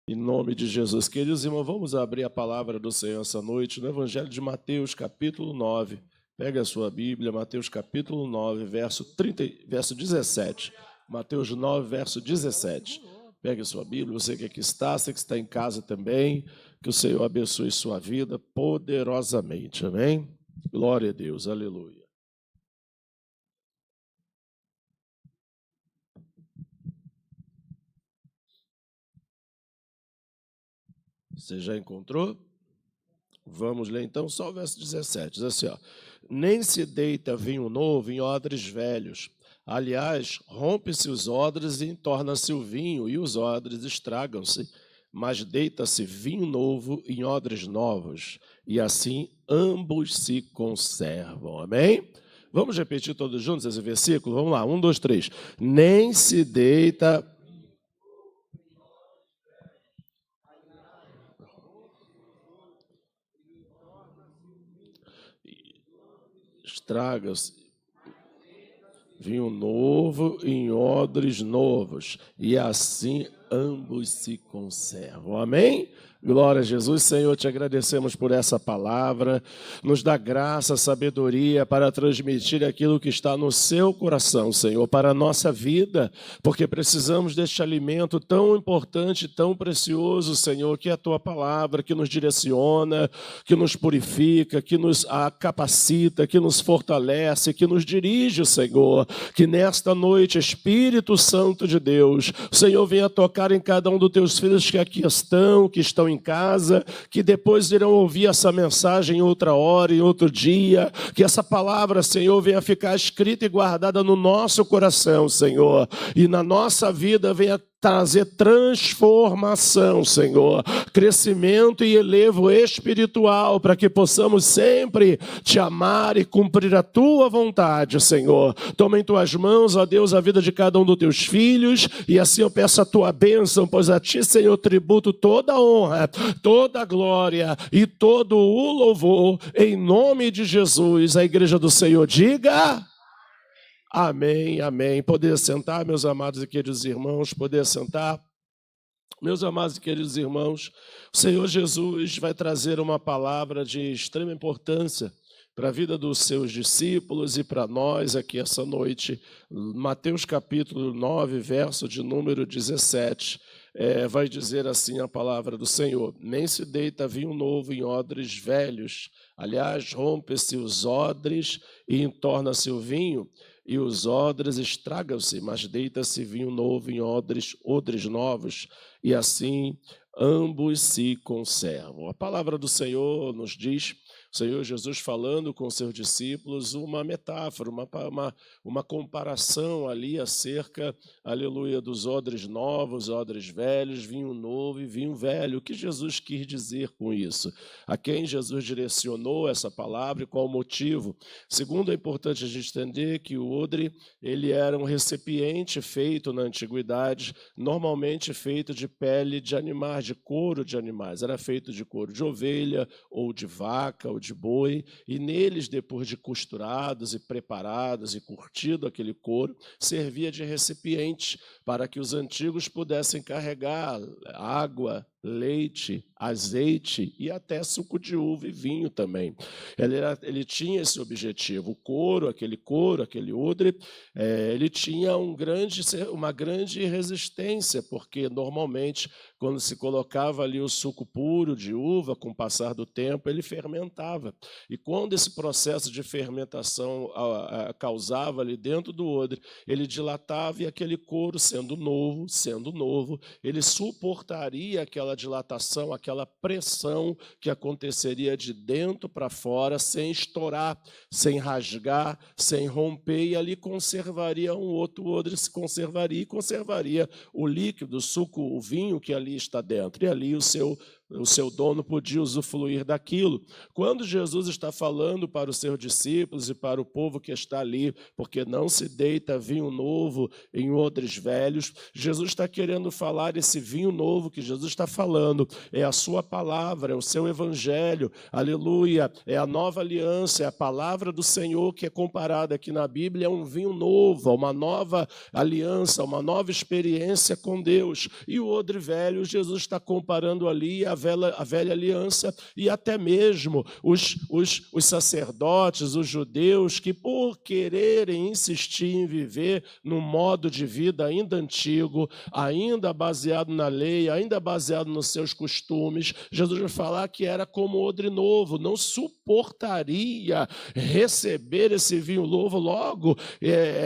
Em nome de Jesus. Queridos irmãos, vamos abrir a palavra do Senhor essa noite no Evangelho de Mateus, capítulo 9. Pega a sua Bíblia, Mateus, capítulo 9, verso 17. Mateus 9, verso 17. Pegue a sua Bíblia, você que aqui está, você que está em casa também, que o Senhor abençoe sua vida poderosamente. Amém? Glória a Deus, aleluia. Você já encontrou? Vamos ler então só o verso 17. Diz assim, ó: nem se deita vinho novo em odres velhos. Aliás, rompe-se os odres e entorna-se o vinho, e os odres estragam-se. Mas deita-se vinho novo em odres novos, e assim ambos se conservam. Amém? Vamos repetir todos juntos esse versículo? Vamos lá, 1, 2, 3. Nem se deita... Estraga-se vinho novo em odres novos, e assim ambos se conservam. Amém? Glória a Jesus. Senhor, te agradecemos por essa palavra. Nos dá graça, sabedoria para transmitir aquilo que está no seu coração, Senhor, para a nossa vida, porque precisamos deste alimento tão importante, tão precioso, Senhor, que é a tua palavra, que nos direciona, que nos purifica, que nos capacita, que nos fortalece, que nos dirige, Senhor. Que nesta noite, Espírito Santo de Deus, o Senhor venha tocar em cada um dos teus filhos que aqui estão, que estão em casa, que depois irão ouvir essa mensagem em outra hora, em outro dia, que essa palavra, Senhor, venha ficar escrita e guardada no nosso coração, Senhor, e na nossa vida venha trazer transformação, Senhor, crescimento e elevo espiritual, para que possamos sempre te amar e cumprir a tua vontade, Senhor. Toma em tuas mãos, ó Deus, a vida de cada um dos teus filhos, e assim eu peço a tua bênção, pois a ti, Senhor, tributo toda a honra, toda a glória e todo o louvor, em nome de Jesus. A igreja do Senhor diga... Amém, amém. Poder sentar, meus amados e queridos irmãos, poder sentar. Meus amados e queridos irmãos, o Senhor Jesus vai trazer uma palavra de extrema importância para a vida dos seus discípulos e para nós aqui essa noite. Mateus capítulo 9, verso de número 17, vai dizer assim a palavra do Senhor: nem se deita vinho novo em odres velhos. Aliás, rompe-se os odres e entorna-se o vinho, e os odres estragam-se, mas deita-se vinho novo em odres novos, e assim ambos se conservam. A palavra do Senhor nos diz, o Senhor Jesus falando com seus discípulos, uma metáfora, uma comparação ali acerca, aleluia, dos odres novos, odres velhos, vinho novo e vinho velho. O que Jesus quis dizer com isso? A quem Jesus direcionou essa palavra e qual o motivo? Segundo, é importante a gente entender que o odre, ele era um recipiente feito na antiguidade, normalmente feito de pele de animais, de couro de animais. Era feito de couro de ovelha ou de vaca ou de boi, e neles, depois de costurados e preparados e curtido aquele couro, servia de recipiente para que os antigos pudessem carregar água, leite, azeite e até suco de uva e vinho também. Ele tinha esse objetivo. O couro, aquele odre, ele tinha uma grande resistência, porque normalmente quando se colocava ali o suco puro de uva, com o passar do tempo, ele fermentava. E quando esse processo de fermentação causava ali dentro do odre, ele dilatava, e aquele couro, sendo novo, ele suportaria aquela dilatação, aquela pressão que aconteceria de dentro para fora, sem estourar, sem rasgar, sem romper, e ali conservaria um outro odre, se conservaria e conservaria o líquido, o suco, o vinho que ali está dentro, e ali o seu o seu dono podia usufruir daquilo. Quando Jesus está falando para os seus discípulos e para o povo que está ali, porque não se deita vinho novo em odres velhos, Jesus está querendo falar, esse vinho novo que Jesus está falando é a sua palavra, é o seu evangelho, aleluia, é a nova aliança, é a palavra do Senhor que é comparada aqui na Bíblia, é um vinho novo, uma nova aliança, uma nova experiência com Deus. E o odre velho, Jesus está comparando ali a velha aliança e até mesmo os sacerdotes, os judeus, que por quererem insistir em viver num modo de vida ainda antigo, ainda baseado na lei, ainda baseado nos seus costumes, Jesus vai falar que era como odre novo, não suportaria receber esse vinho novo, logo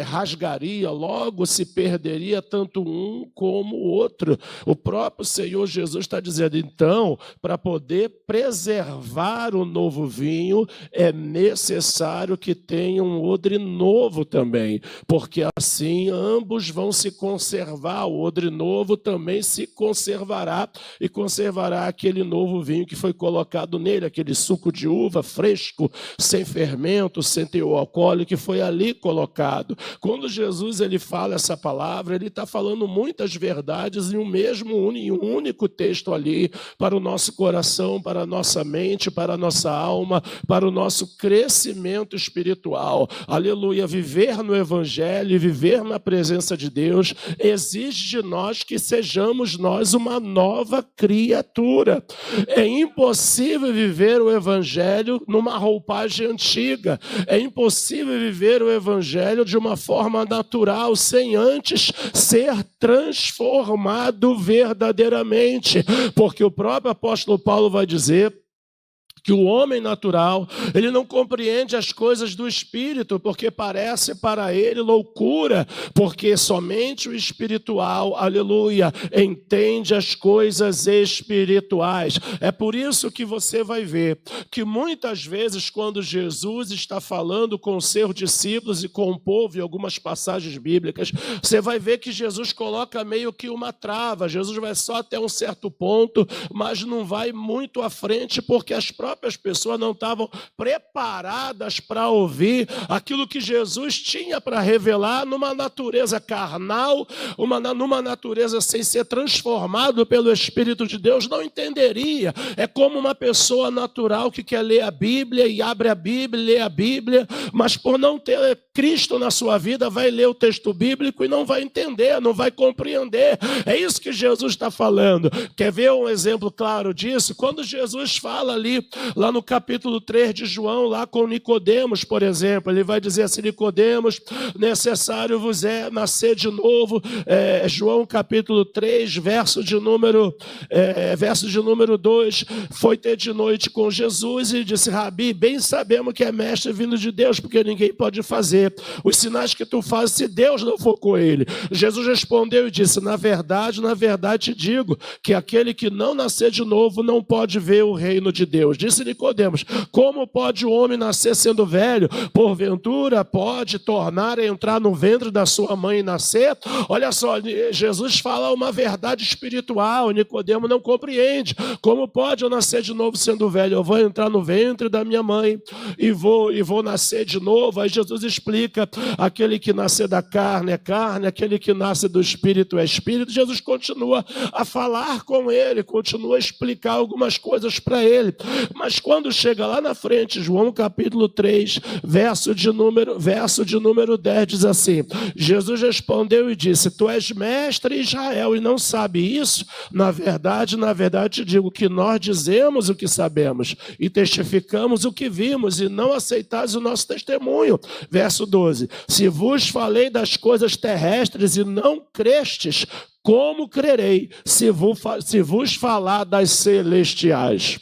rasgaria, logo se perderia tanto um como o outro. O próprio Senhor Jesus está dizendo, então, para poder preservar o novo vinho, é necessário que tenha um odre novo também, porque assim ambos vão se conservar, o odre novo também se conservará e conservará aquele novo vinho que foi colocado nele, aquele suco de uva fresco, sem fermento, sem teor alcoólico, que foi ali colocado. Quando Jesus ele fala essa palavra, ele está falando muitas verdades em um único texto ali, para o nosso coração, para a nossa mente, para a nossa alma, para o nosso crescimento espiritual. Aleluia, viver no Evangelho, viver na presença de Deus, exige de nós que sejamos nós uma nova criatura. É impossível viver o Evangelho numa roupagem antiga. É impossível viver o Evangelho de uma forma natural, sem antes ser transformado verdadeiramente. Porque o próprio apóstolo Paulo vai dizer que o homem natural, ele não compreende as coisas do Espírito, porque parece para ele loucura, porque somente o espiritual, aleluia, entende as coisas espirituais. É por isso que você vai ver que muitas vezes quando Jesus está falando com os seus discípulos e com o povo, em algumas passagens bíblicas, você vai ver que Jesus coloca meio que uma trava, Jesus vai só até um certo ponto, mas não vai muito à frente, porque as próprias pessoas não estavam preparadas para ouvir aquilo que Jesus tinha para revelar numa natureza carnal, numa natureza sem ser transformado pelo Espírito de Deus, não entenderia. É como uma pessoa natural que quer ler a Bíblia e abre a Bíblia, lê a Bíblia, mas por não ter Cristo na sua vida, vai ler o texto bíblico e não vai entender, não vai compreender. É isso que Jesus está falando. Quer ver um exemplo claro disso? Quando Jesus fala ali, lá no capítulo 3 de João, lá com Nicodemos, por exemplo, ele vai dizer assim, Nicodemos, necessário vos é nascer de novo, João capítulo 3, verso de número 2, foi ter de noite com Jesus e disse, Rabi, bem sabemos que é mestre vindo de Deus, porque ninguém pode fazer os sinais que tu fazes se Deus não for com ele. Jesus respondeu e disse, na verdade te digo, que aquele que não nascer de novo não pode ver o reino de Deus. Disse Nicodemos, como pode o homem nascer sendo velho? Porventura pode tornar a entrar no ventre da sua mãe e nascer? Olha só, Jesus fala uma verdade espiritual, Nicodemo não compreende. Como pode eu nascer de novo sendo velho? Eu vou entrar no ventre da minha mãe e vou nascer de novo. Aí Jesus explica, aquele que nascer da carne é carne, aquele que nasce do espírito é espírito. Jesus continua a falar com ele, continua a explicar algumas coisas para ele. Mas quando chega lá na frente, João capítulo 3, verso de número 10, diz assim, Jesus respondeu e disse, tu és mestre em Israel e não sabe isso? Na verdade te digo que nós dizemos o que sabemos e testificamos o que vimos e não aceitais o nosso testemunho. Verso 12, se vos falei das coisas terrestres e não crestes, como crerei se vos falar das celestiais?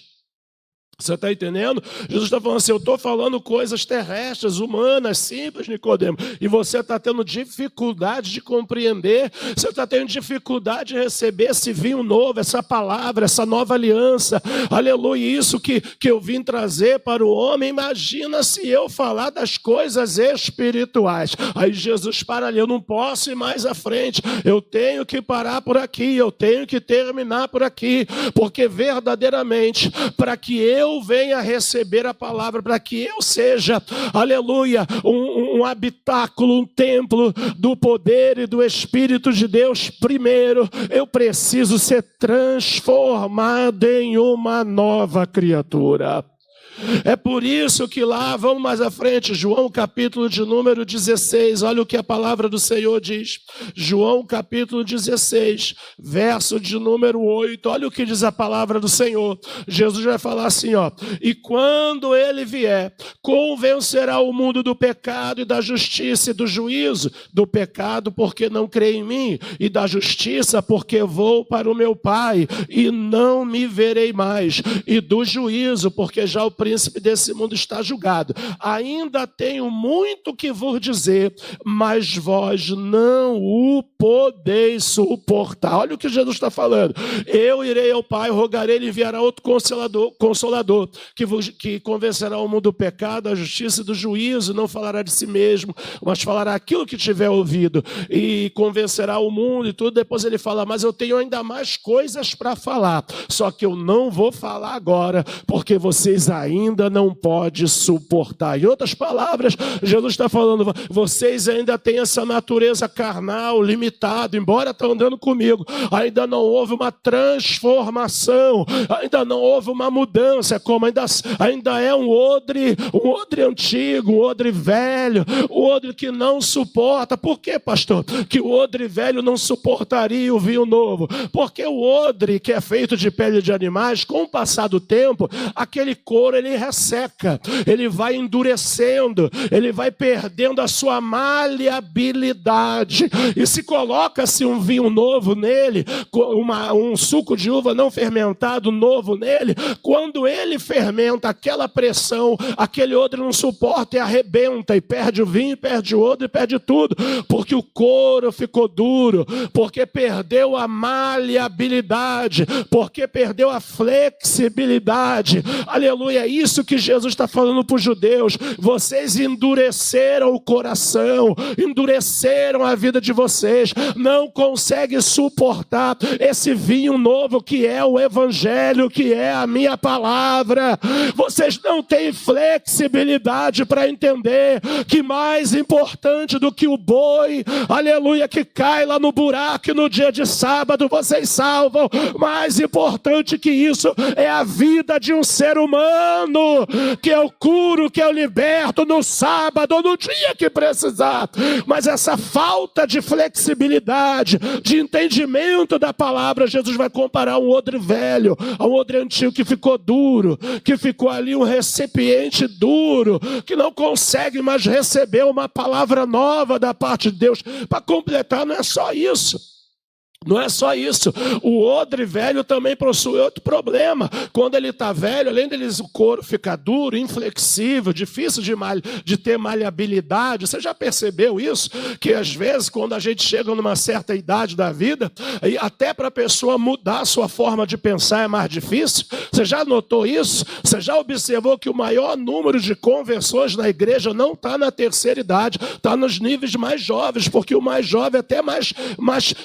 Você está entendendo? Jesus está falando assim, eu estou falando coisas terrestres, humanas, simples, Nicodemo, e você está tendo dificuldade de compreender, você está tendo dificuldade de receber esse vinho novo, essa palavra, essa nova aliança, aleluia, isso que eu vim trazer para o homem. Imagina se eu falar das coisas espirituais. Aí Jesus para ali, eu não posso ir mais à frente, eu tenho que parar por aqui, eu tenho que terminar por aqui, porque verdadeiramente, para que eu venha receber a palavra, para que eu seja, aleluia, um habitáculo, um templo do poder e do Espírito de Deus, primeiro eu preciso ser transformado em uma nova criatura. É por isso que lá, vamos mais à frente, João capítulo de número 16, olha o que a palavra do Senhor diz. João capítulo 16, verso de número 8, olha o que diz a palavra do Senhor. Jesus vai falar assim, ó, e quando ele vier, convencerá o mundo do pecado e da justiça e do juízo, do pecado porque não crê em mim, e da justiça porque vou para o meu Pai e não me verei mais, e do juízo porque já o príncipe desse mundo está julgado. Ainda tenho muito que vos dizer, mas vós não o podeis suportar. Olha o que Jesus está falando. Eu irei ao Pai, rogarei, ele enviará outro consolador que convencerá o mundo do pecado, da justiça e do juízo, não falará de si mesmo, mas falará aquilo que tiver ouvido e convencerá o mundo e tudo. Depois ele fala, mas eu tenho ainda mais coisas para falar, só que eu não vou falar agora, porque vocês ainda não podem suportar. Em outras palavras, Jesus está falando, vocês ainda têm essa natureza carnal, limitada, embora estão andando comigo, ainda não houve uma transformação, ainda não houve uma mudança, como ainda é um odre antigo, um odre velho, um odre que não suporta. Por que, pastor? Que o odre velho não suportaria o vinho novo? Porque o odre que é feito de pele de animais, com o passar do tempo, aquele couro ele resseca, ele vai endurecendo, ele vai perdendo a sua maleabilidade, e se coloca-se um vinho novo nele, um suco de uva não fermentado novo nele, quando ele fermenta, aquela pressão, aquele odre não suporta e arrebenta, e perde o vinho, perde o odre, e perde tudo, porque o couro ficou duro, porque perdeu a maleabilidade, porque perdeu a flexibilidade. Aleluia, é isso que Jesus está falando para os judeus. Vocês endureceram o coração, endureceram a vida de vocês, não conseguem suportar esse vinho novo que é o Evangelho, que é a minha palavra. Vocês não têm flexibilidade para entender que mais importante do que o boi, aleluia, que cai lá no buraco no dia de sábado, vocês salvam. Mais importante que isso é a vida de um ser humano, que eu curo, que eu liberto no sábado, no dia que precisar. Mas essa falta de flexibilidade, de entendimento da palavra, Jesus vai comparar um odre velho, a um odre antigo que ficou duro, que ficou ali um recipiente duro, que não consegue mais receber uma palavra nova da parte de Deus. Para completar, não é só isso. Não é só isso, o odre velho também possui outro problema. Quando ele está velho, além deles o couro ficar duro, inflexível, difícil de ter maleabilidade. Você já percebeu isso? Que às vezes quando a gente chega numa certa idade da vida, e até para a pessoa mudar a sua forma de pensar é mais difícil. Você já notou isso? Você já observou que o maior número de conversões na igreja não está na terceira idade, está nos níveis mais jovens, porque o mais jovem é até mais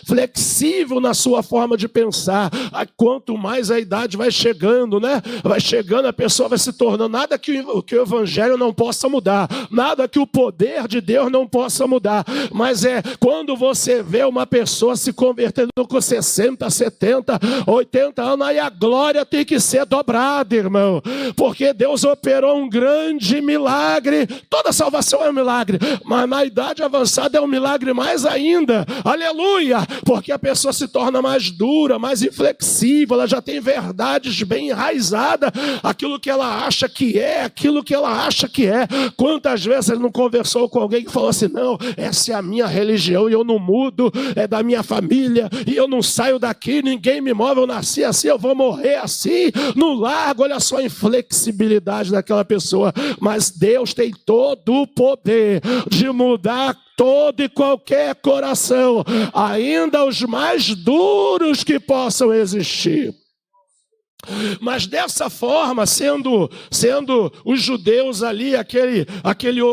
flexível na sua forma de pensar. Quanto mais a idade vai chegando, né? Vai chegando, a pessoa vai se tornando. Nada que o Evangelho não possa mudar, nada que o poder de Deus não possa mudar, mas é quando você vê uma pessoa se convertendo com 60, 70, 80 anos, aí a glória tem que ser dobrada, irmão, porque Deus operou um grande milagre. Toda salvação é um milagre, mas na idade avançada é um milagre mais ainda. Aleluia, porque a pessoa se torna mais dura, mais inflexível, ela já tem verdades bem enraizadas, aquilo que ela acha que é, aquilo que ela acha que é. Quantas vezes ele não conversou com alguém que falou assim, não, essa é a minha religião e eu não mudo, é da minha família e eu não saio daqui, ninguém me move, eu nasci assim, eu vou morrer assim. no largo, olha só a inflexibilidade daquela pessoa, mas Deus tem todo o poder de mudar todo e qualquer coração, ainda os mais duros que possam existir. Mas dessa forma, sendo os judeus ali,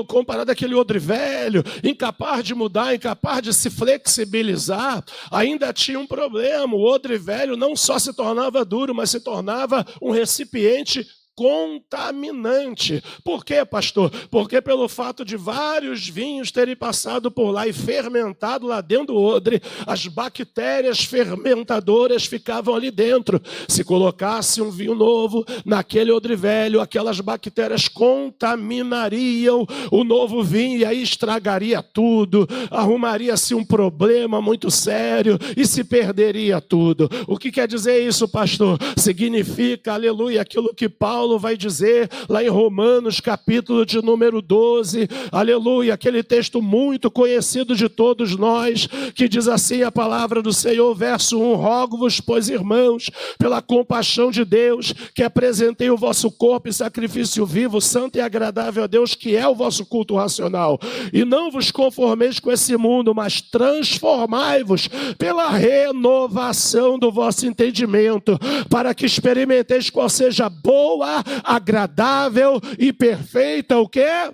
comparado àquele odre velho, incapaz de mudar, incapaz de se flexibilizar, ainda tinha um problema. O odre velho não só se tornava duro, mas se tornava um recipiente contaminante. Por quê, pastor? Porque pelo fato de vários vinhos terem passado por lá e fermentado lá dentro do odre, as bactérias fermentadoras ficavam ali dentro. Se colocasse um vinho novo naquele odre velho, aquelas bactérias contaminariam o novo vinho e aí estragaria tudo, arrumaria-se um problema muito sério e se perderia tudo. O que quer dizer isso, pastor? Significa, aleluia, aquilo que Paulo vai dizer lá em Romanos, capítulo de número 12, aleluia, aquele texto muito conhecido de todos nós, que diz assim a palavra do Senhor, verso 1, rogo-vos, pois irmãos, pela compaixão de Deus, que apresentei o vosso corpo em sacrifício vivo, santo e agradável a Deus, que é o vosso culto racional, e não vos conformeis com esse mundo, mas transformai-vos pela renovação do vosso entendimento, para que experimenteis qual seja boa, agradável e perfeita, o quê?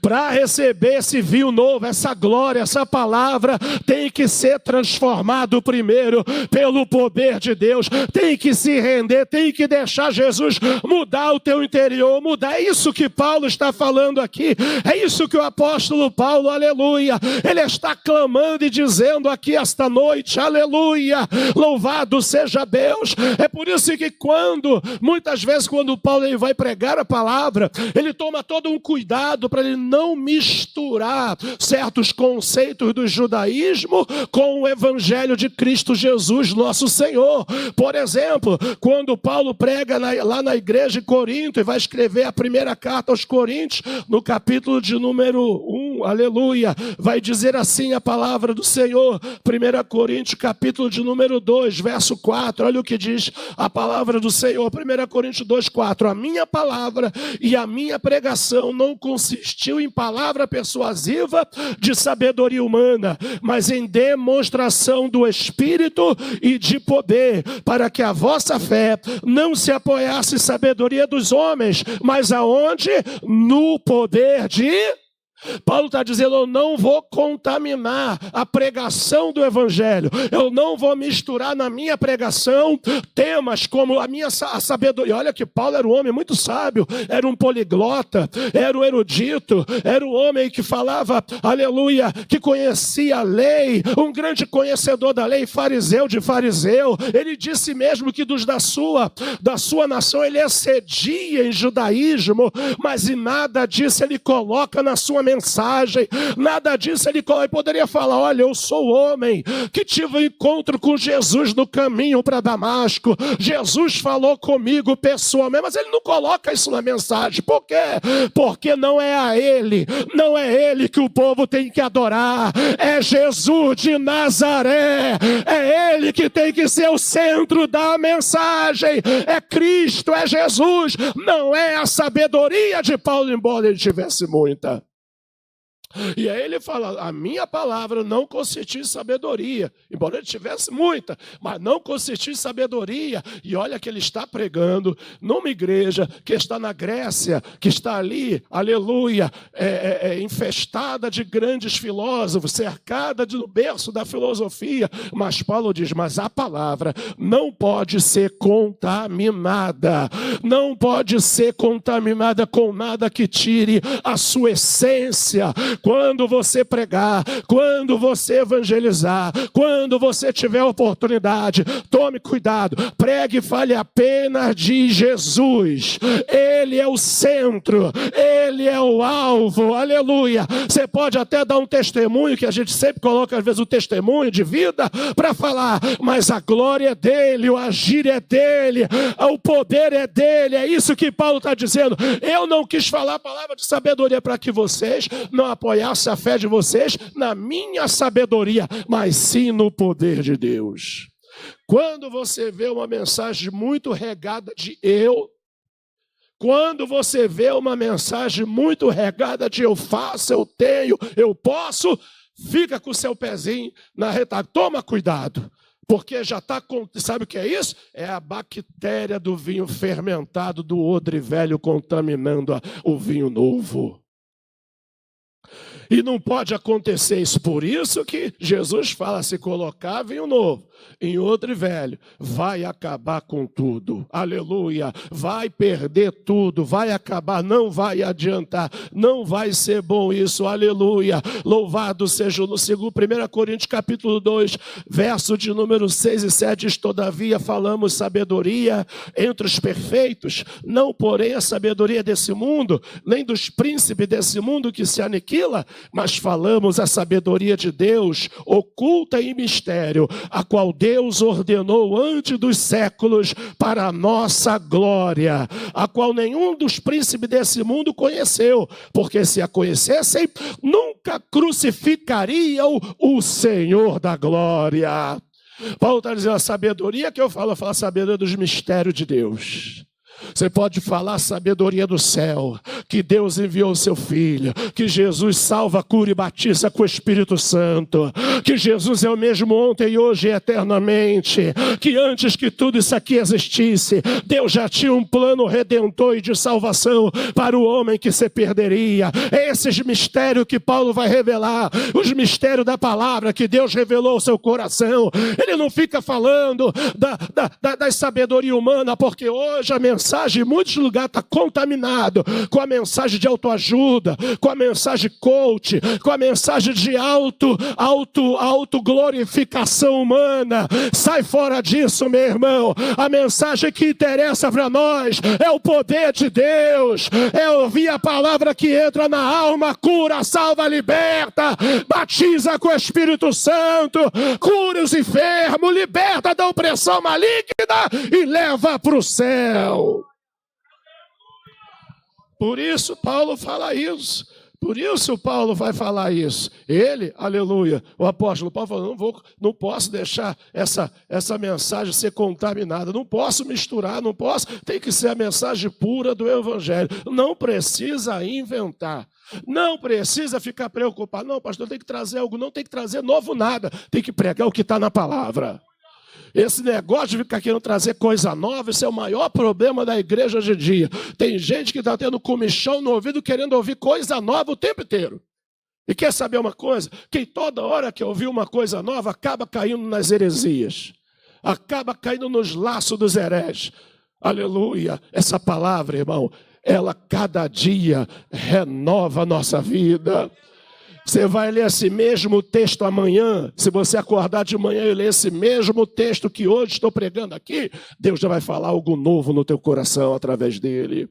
Para receber esse vinho novo, essa glória, essa palavra, tem que ser transformado primeiro pelo poder de Deus, tem que se render, tem que deixar Jesus mudar o teu interior, mudar. É isso que Paulo está falando aqui, é isso que o apóstolo Paulo, aleluia, ele está clamando e dizendo aqui esta noite, aleluia, louvado seja Deus. É por isso que muitas vezes quando Paulo ele vai pregar a palavra, ele toma todo um cuidado para ele não misturar certos conceitos do judaísmo com o evangelho de Cristo Jesus, nosso Senhor. Por exemplo, quando Paulo prega lá na igreja de Corinto e vai escrever a primeira carta aos Coríntios, no capítulo de número 1, aleluia, vai dizer assim a palavra do Senhor, 1 Coríntios, capítulo de número 2, verso 4, olha o que diz a palavra do Senhor, 1 Coríntios 2, 4, a minha palavra e a minha pregação não consistiu em palavra persuasiva de sabedoria humana, mas em demonstração do Espírito e de poder, para que a vossa fé não se apoiasse em sabedoria dos homens, mas aonde? No poder de... Paulo está dizendo, eu não vou contaminar a pregação do evangelho, eu não vou misturar na minha pregação temas como a sabedoria. Olha que Paulo era um homem muito sábio, era um poliglota, era um erudito, era um homem que falava, aleluia, que conhecia a lei, um grande conhecedor da lei, fariseu de fariseu. Ele disse mesmo que da sua nação ele excedia em judaísmo, mas em nada disso ele coloca na sua mensagem, nada disso ele poderia falar, olha, eu sou o homem que tive um encontro com Jesus no caminho para Damasco, Jesus falou comigo pessoalmente, mas ele não coloca isso na mensagem. Por quê? Porque não é ele que o povo tem que adorar, é Jesus de Nazaré, é ele que tem que ser o centro da mensagem, é Cristo, é Jesus, não é a sabedoria de Paulo, embora ele tivesse muita. E aí ele fala, a minha palavra não consistia em sabedoria, embora ele tivesse muita, mas não consistia em sabedoria. E olha que ele está pregando numa igreja que está na Grécia, que está ali, aleluia, infestada de grandes filósofos, cercada do berço da filosofia. Mas Paulo diz, mas a palavra não pode ser contaminada, não pode ser contaminada com nada que tire a sua essência. Quando você pregar, quando você evangelizar, quando você tiver oportunidade, tome cuidado, pregue e fale apenas de Jesus. Ele é o centro, ele é o alvo, aleluia. Você pode até dar um testemunho, que a gente sempre coloca às vezes o testemunho de vida para falar, mas a glória é dele, o agir é dele, o poder é dele. É isso que Paulo está dizendo. Eu não quis falar a palavra de sabedoria para que vocês não apoiassem a fé de vocês na minha sabedoria, mas sim no poder de Deus. Quando você vê uma mensagem muito regada de eu, quando você vê uma mensagem muito regada de eu faço, eu tenho, eu posso, fica com o seu pezinho na retaguarda. Toma cuidado, porque já está com... Sabe o que é isso? É a bactéria do vinho fermentado do odre velho contaminando o vinho novo. E não pode acontecer isso. Por isso que Jesus fala, se colocar vinho novo em odre velho, vai acabar com tudo. Aleluia. Vai perder tudo, vai acabar, não vai adiantar, não vai ser bom isso. Aleluia. Louvado seja no segundo 1 Coríntios capítulo 2, verso de número 6 e 7, diz, todavia falamos sabedoria entre os perfeitos, não porém a sabedoria desse mundo, nem dos príncipes desse mundo que se aniquila, mas falamos a sabedoria de Deus, oculta em mistério, a qual Deus ordenou antes dos séculos para a nossa glória, a qual nenhum dos príncipes desse mundo conheceu, porque se a conhecessem, nunca crucificariam o Senhor da glória. Paulo está dizendo a sabedoria que eu falo a sabedoria dos mistérios de Deus. Você pode falar a sabedoria do céu, que Deus enviou o seu Filho, que Jesus salva, cura e batiza com o Espírito Santo, que Jesus é o mesmo ontem, hoje e eternamente, que antes que tudo isso aqui existisse, Deus já tinha um plano redentor e de salvação para o homem que se perderia. É esses mistérios que Paulo vai revelar, os mistérios da palavra que Deus revelou ao seu coração. Ele não fica falando da sabedoria humana, porque hoje a mensagem em muitos lugares está contaminado com a mensagem de autoajuda, com a mensagem coach, com a mensagem de autoglorificação humana. Sai fora disso, meu irmão. A mensagem que interessa para nós é o poder de Deus, é ouvir a palavra que entra na alma, cura, salva, liberta, batiza com o Espírito Santo, cura os enfermos, liberta da opressão maligna e leva para o céu. Por isso Paulo fala isso. Por isso Paulo vai falar isso. Ele, aleluia, o apóstolo Paulo falou, não posso deixar essa mensagem ser contaminada, não posso misturar, não posso, tem que ser a mensagem pura do Evangelho. Não precisa inventar, não precisa ficar preocupado. Não, pastor, tem que trazer algo, não tem que trazer novo nada, tem que pregar o que está na palavra. Esse negócio de ficar querendo trazer coisa nova, esse é o maior problema da igreja hoje em dia. Tem gente que está tendo comichão no ouvido querendo ouvir coisa nova o tempo inteiro. E quer saber uma coisa? Quem toda hora que ouvir uma coisa nova acaba caindo nas heresias. Acaba caindo nos laços dos hereges. Aleluia. Essa palavra, irmão, ela cada dia renova a nossa vida. Você vai ler esse mesmo texto amanhã, se você acordar de manhã e ler esse mesmo texto que hoje estou pregando aqui, Deus já vai falar algo novo no teu coração através dele.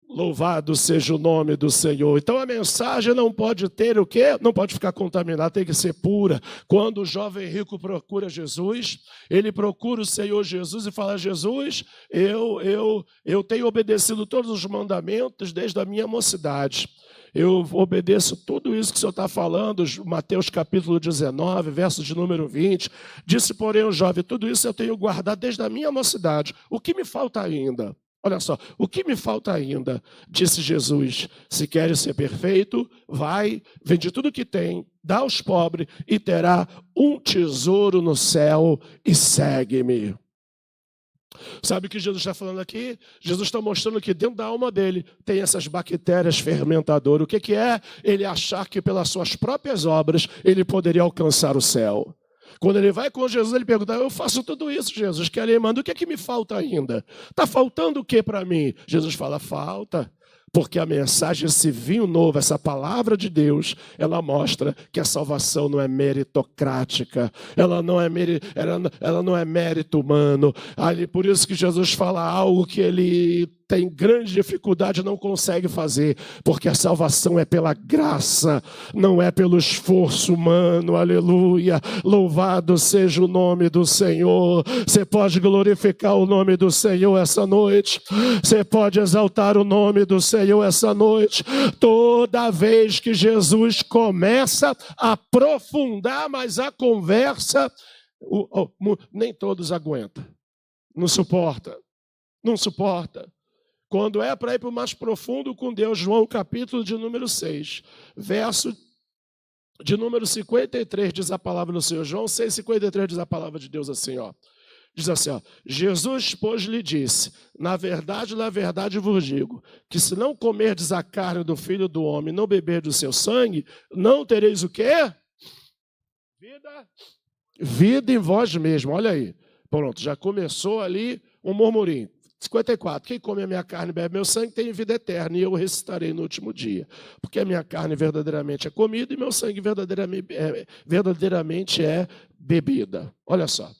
Louvado seja o nome do Senhor. Então a mensagem não pode ter o quê? Não pode ficar contaminada, tem que ser pura. Quando o jovem rico procura Jesus, ele procura o Senhor Jesus e fala, Jesus, eu tenho obedecido todos os mandamentos desde a minha mocidade. Eu obedeço tudo isso que o Senhor está falando, Mateus capítulo 19, verso de número 20. Disse, porém, o jovem, tudo isso eu tenho guardado desde a minha mocidade. O que me falta ainda? Olha só, o que me falta ainda? Disse Jesus, se queres ser perfeito, vai, vende tudo que tem, dá aos pobres e terá um tesouro no céu e segue-me. Sabe o que Jesus está falando aqui? Jesus está mostrando que dentro da alma dele tem essas bactérias fermentadoras. O que é? Ele achar que pelas suas próprias obras ele poderia alcançar o céu. Quando ele vai com Jesus, ele pergunta, eu faço tudo isso, Jesus, que ele manda, o que é que me falta ainda? Está faltando o que para mim? Jesus fala, falta. Porque a mensagem, esse vinho novo, essa palavra de Deus, ela mostra que a salvação não é meritocrática, ela não é mérito humano. Ali, por isso que Jesus fala algo que ele tem grande dificuldade e não consegue fazer, porque a salvação é pela graça, não é pelo esforço humano, aleluia, louvado seja o nome do Senhor. Você pode glorificar o nome do Senhor essa noite, você pode exaltar o nome do Senhor essa noite, toda vez que Jesus começa a aprofundar mais a conversa, Nem todos aguentam. Não suporta. Não suporta. Quando é para ir para o mais profundo com Deus, João capítulo de número 6, verso de número 53, diz a palavra do Senhor. João 6, 53 diz a palavra de Deus assim, ó. Diz assim, ó, Jesus, pois, lhe disse, na verdade vos digo, que se não comerdes a carne do Filho do Homem, não beberdes do seu sangue, não tereis o quê? Vida em vós mesmos. Olha aí. Pronto, já começou ali um murmurinho. 54. Quem come a minha carne e bebe meu sangue tem vida eterna, e eu ressuscitarei no último dia. Porque a minha carne verdadeiramente é comida e meu sangue verdadeiramente é bebida. Olha só.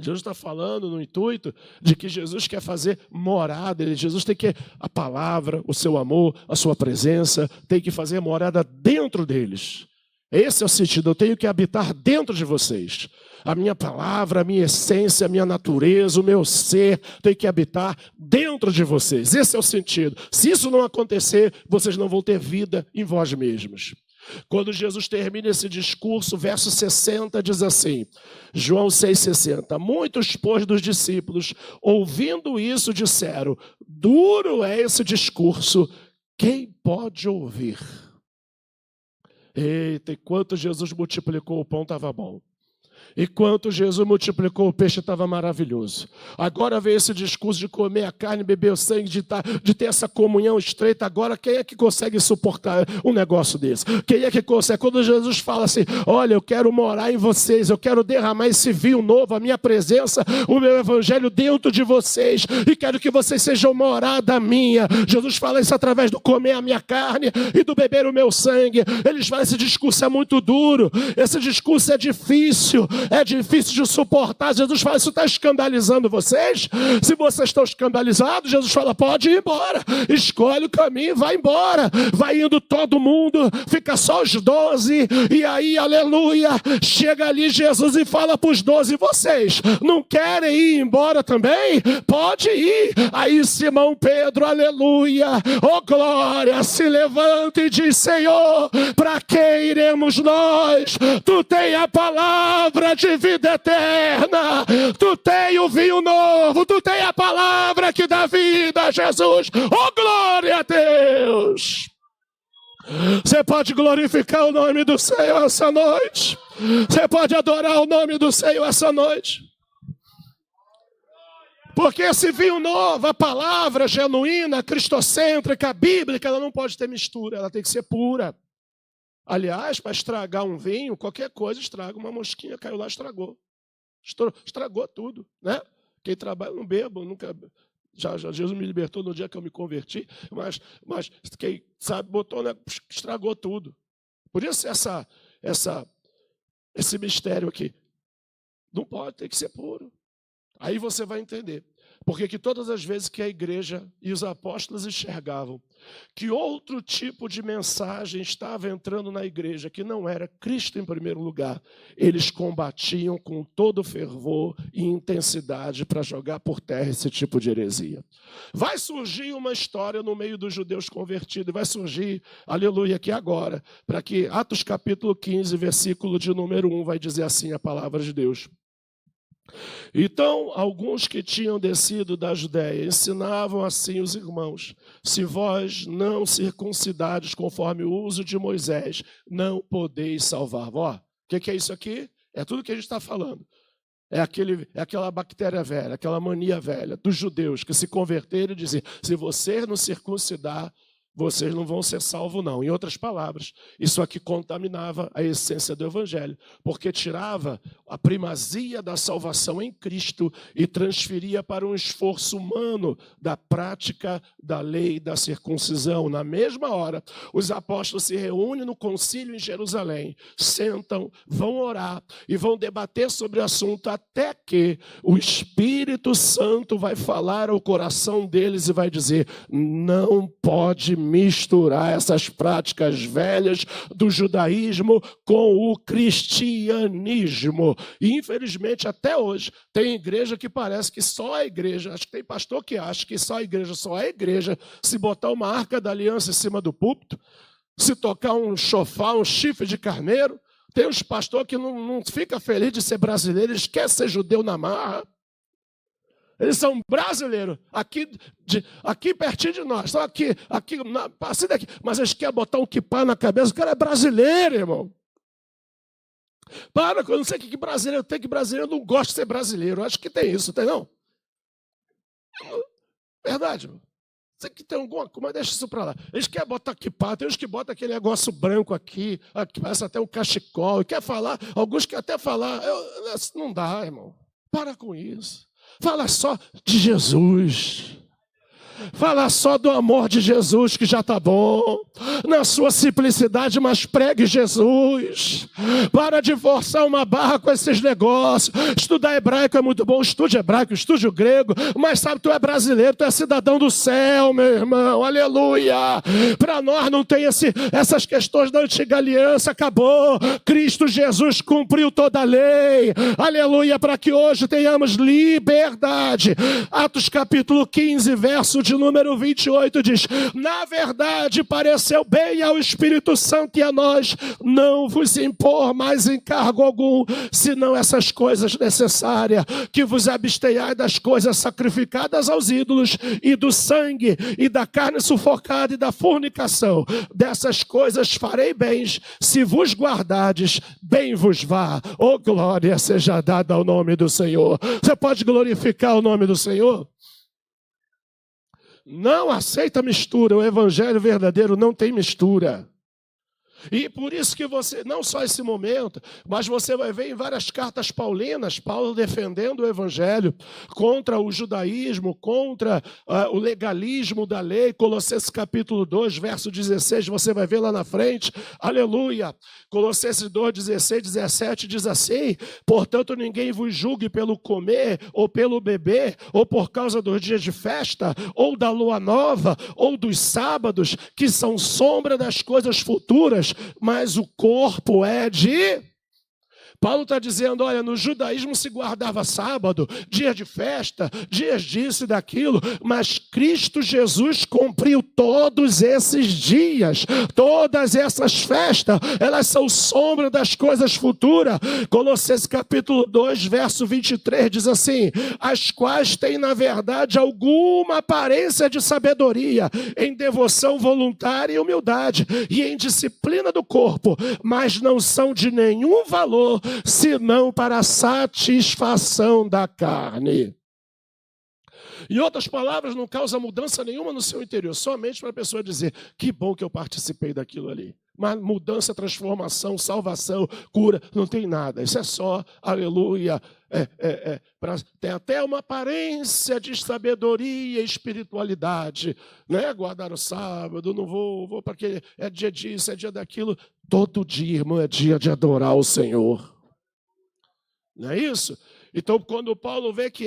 Jesus está falando no intuito de que Jesus quer fazer morada. Jesus tem que, a palavra, o seu amor, a sua presença, tem que fazer morada dentro deles. Esse é o sentido, eu tenho que habitar dentro de vocês. A minha palavra, a minha essência, a minha natureza, o meu ser tem que habitar dentro de vocês. Esse é o sentido. Se isso não acontecer, vocês não vão ter vida em vós mesmos. Quando Jesus termina esse discurso, verso 60 diz assim, João 6,60, muitos, pois, dos discípulos, ouvindo isso, disseram, duro é esse discurso, quem pode ouvir? Eita, enquanto Jesus multiplicou o pão estava bom. Enquanto Jesus multiplicou o peixe, estava maravilhoso. Agora veio esse discurso de comer a carne, beber o sangue, de ter essa comunhão estreita. Agora, quem é que consegue suportar um negócio desse? Quem é que consegue? Quando Jesus fala assim, olha, eu quero morar em vocês, eu quero derramar esse vinho novo, a minha presença, o meu evangelho dentro de vocês, e quero que vocês sejam morada minha. Jesus fala isso através do comer a minha carne e do beber o meu sangue. Eles falam, esse discurso é muito duro, esse discurso é difícil de suportar. Jesus fala, isso está escandalizando vocês? Se vocês estão escandalizados, Jesus fala, pode ir embora, escolhe o caminho, vai embora. Vai indo todo mundo, fica só os 12, e aí, aleluia, chega ali Jesus e fala para os 12, vocês não querem ir embora também? Pode ir. Aí Simão Pedro, aleluia, oh glória, se levanta e diz, Senhor, para que iremos nós? Tu tem a palavra de vida eterna, tu tem o vinho novo, tu tem a palavra que dá vida, Jesus. Oh, glória a Deus! Você pode glorificar o nome do Senhor essa noite. Você pode adorar o nome do Senhor essa noite. Porque esse vinho novo, a palavra genuína, cristocêntrica, bíblica, ela não pode ter mistura, ela tem que ser pura. Aliás, para estragar um vinho, qualquer coisa estraga. Uma mosquinha caiu lá, estragou. Estragou tudo, né? Quem trabalha, não bebo, nunca... Já Jesus me libertou no dia que eu me converti, mas quem sabe, botou, né? Estragou tudo. Por isso esse mistério aqui. Não pode, tem que ser puro. Aí você vai entender. Porque que todas as vezes que a igreja e os apóstolos enxergavam que outro tipo de mensagem estava entrando na igreja, que não era Cristo em primeiro lugar, eles combatiam com todo fervor e intensidade para jogar por terra esse tipo de heresia. Vai surgir uma história no meio dos judeus convertidos, vai surgir, aleluia, aqui agora, para que Atos capítulo 15, versículo de número 1, vai dizer assim a palavra de Deus. Então, alguns que tinham descido da Judéia ensinavam assim os irmãos, se vós não circuncidados conforme o uso de Moisés, não podeis salvar. Ó, o que é isso aqui? É tudo que a gente está falando. É aquela bactéria velha, aquela mania velha dos judeus que se converteram e diziam, se você não circuncidar, vocês não vão ser salvos, não. Em outras palavras, isso aqui contaminava a essência do Evangelho, porque tirava a primazia da salvação em Cristo e transferia para um esforço humano da prática da lei da circuncisão. Na mesma hora, os apóstolos se reúnem no concílio em Jerusalém, sentam, vão orar e vão debater sobre o assunto até que o Espírito Santo vai falar ao coração deles e vai dizer, não pode misturar essas práticas velhas do judaísmo com o cristianismo. E infelizmente até hoje tem igreja que parece que só a igreja, acho que tem pastor que acha que só a igreja se botar uma arca da aliança em cima do púlpito, se tocar um chofar, um chifre de carneiro, Tem uns pastores que não fica feliz de ser brasileiro, eles querem ser judeu na marra. Eles são brasileiros, aqui pertinho de nós, estão aqui assim daqui, mas eles querem botar um quipá na cabeça, o cara é brasileiro, irmão. Para, eu não sei o que brasileiro tem, que brasileiro não gosta de ser brasileiro, acho que tem isso, tem não? Verdade, irmão. Sei que tem alguma coisa, mas deixa isso para lá. Eles querem botar quipá, tem uns que botam aquele negócio branco aqui parece até um cachecol, e quer falar, alguns querem até falar, não dá, irmão, para com isso. Fala só de Jesus. Fala só do amor de Jesus, que já está bom. Na sua simplicidade, mas pregue Jesus. Para de forçar uma barra com esses negócios. Estudar hebraico é muito bom. Estude hebraico, estude o grego. Mas sabe, tu é brasileiro, tu é cidadão do céu, meu irmão. Aleluia. Para nós não tem essas questões da antiga aliança. Acabou. Cristo Jesus cumpriu toda a lei. Aleluia. Para que hoje tenhamos liberdade. Atos capítulo 15, verso de número 28 diz: na verdade pareceu bem ao Espírito Santo e a nós não vos impor mais encargo algum, senão essas coisas necessárias, que vos abstenhai das coisas sacrificadas aos ídolos, e do sangue, e da carne sufocada, e da fornicação. Dessas coisas farei bens, se vos guardardes, bem vos vá. Oh, glória seja dada ao nome do Senhor. Você pode glorificar o nome do Senhor? Não aceita mistura, o evangelho verdadeiro não tem mistura. E por isso que você, não só esse momento, mas você vai ver em várias cartas paulinas, Paulo defendendo o evangelho contra o judaísmo, contra o legalismo da lei. Colossenses capítulo 2, verso 16, você vai ver lá na frente, aleluia. Colossenses 2, 16, 17 diz assim: portanto ninguém vos julgue pelo comer, ou pelo beber, ou por causa dos dias de festa, ou da lua nova, ou dos sábados, que são sombra das coisas futuras, mas o corpo é de... Paulo está dizendo, olha, no judaísmo se guardava sábado, dia de festa, dias disso e daquilo, mas Cristo Jesus cumpriu todos esses dias, todas essas festas, elas são sombra das coisas futuras. Colossenses capítulo 2, verso 23 diz assim: as quais têm na verdade alguma aparência de sabedoria, em devoção voluntária e humildade, e em disciplina do corpo, mas não são de nenhum valor, senão para a satisfação da carne. Em outras palavras, não causa mudança nenhuma no seu interior, somente para a pessoa dizer, que bom que eu participei daquilo ali. Mas mudança, transformação, salvação, cura, não tem nada. Isso é só, aleluia, tem até uma aparência de sabedoria e espiritualidade, né? Guardar o sábado, não vou para aquele, é dia disso, é dia daquilo. Todo dia, irmão, é dia de adorar o Senhor. Não é isso? Então, quando Paulo vê que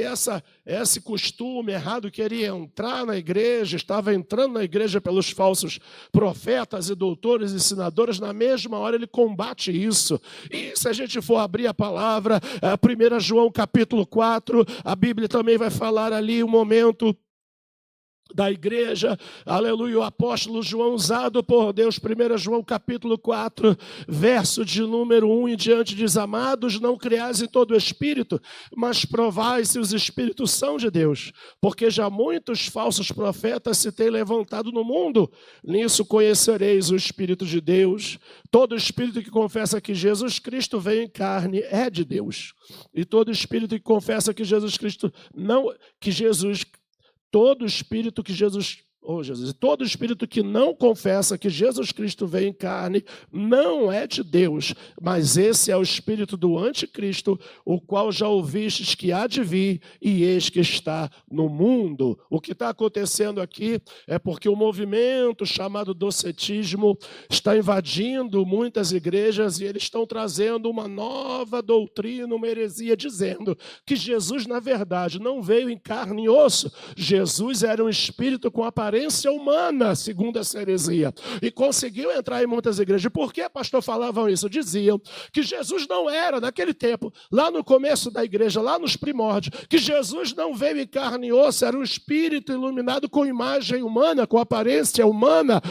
esse costume errado queria entrar na igreja, estava entrando na igreja pelos falsos profetas e doutores e ensinadores, na mesma hora ele combate isso. E se a gente for abrir a palavra, 1 João capítulo 4, a Bíblia também vai falar ali um momento da igreja, aleluia, o apóstolo João usado por Deus, 1 João capítulo 4, verso de número 1 em diante, diz: amados, não creais em todo o espírito, mas provai se os espíritos são de Deus, porque já muitos falsos profetas se têm levantado no mundo. Nisso conhecereis o Espírito de Deus. Todo espírito que confessa que Jesus Cristo veio em carne é de Deus, e todo espírito que confessa que Jesus Cristo todo espírito que não confessa que Jesus Cristo veio em carne não é de Deus, mas esse é o espírito do anticristo, o qual já ouvistes que há de vir, e eis que está no mundo. O que está acontecendo aqui é porque o movimento chamado docetismo está invadindo muitas igrejas, e eles estão trazendo uma nova doutrina, uma heresia, dizendo que Jesus, na verdade, não veio em carne e osso. Jesus era um espírito com aparência aparência humana, segundo essa heresia. E conseguiu entrar em muitas igrejas. Por que, pastor, falavam isso? Diziam que Jesus não era, naquele tempo, lá no começo da igreja, lá nos primórdios, que Jesus não veio em carne e osso, era um espírito iluminado com imagem humana, com aparência humana.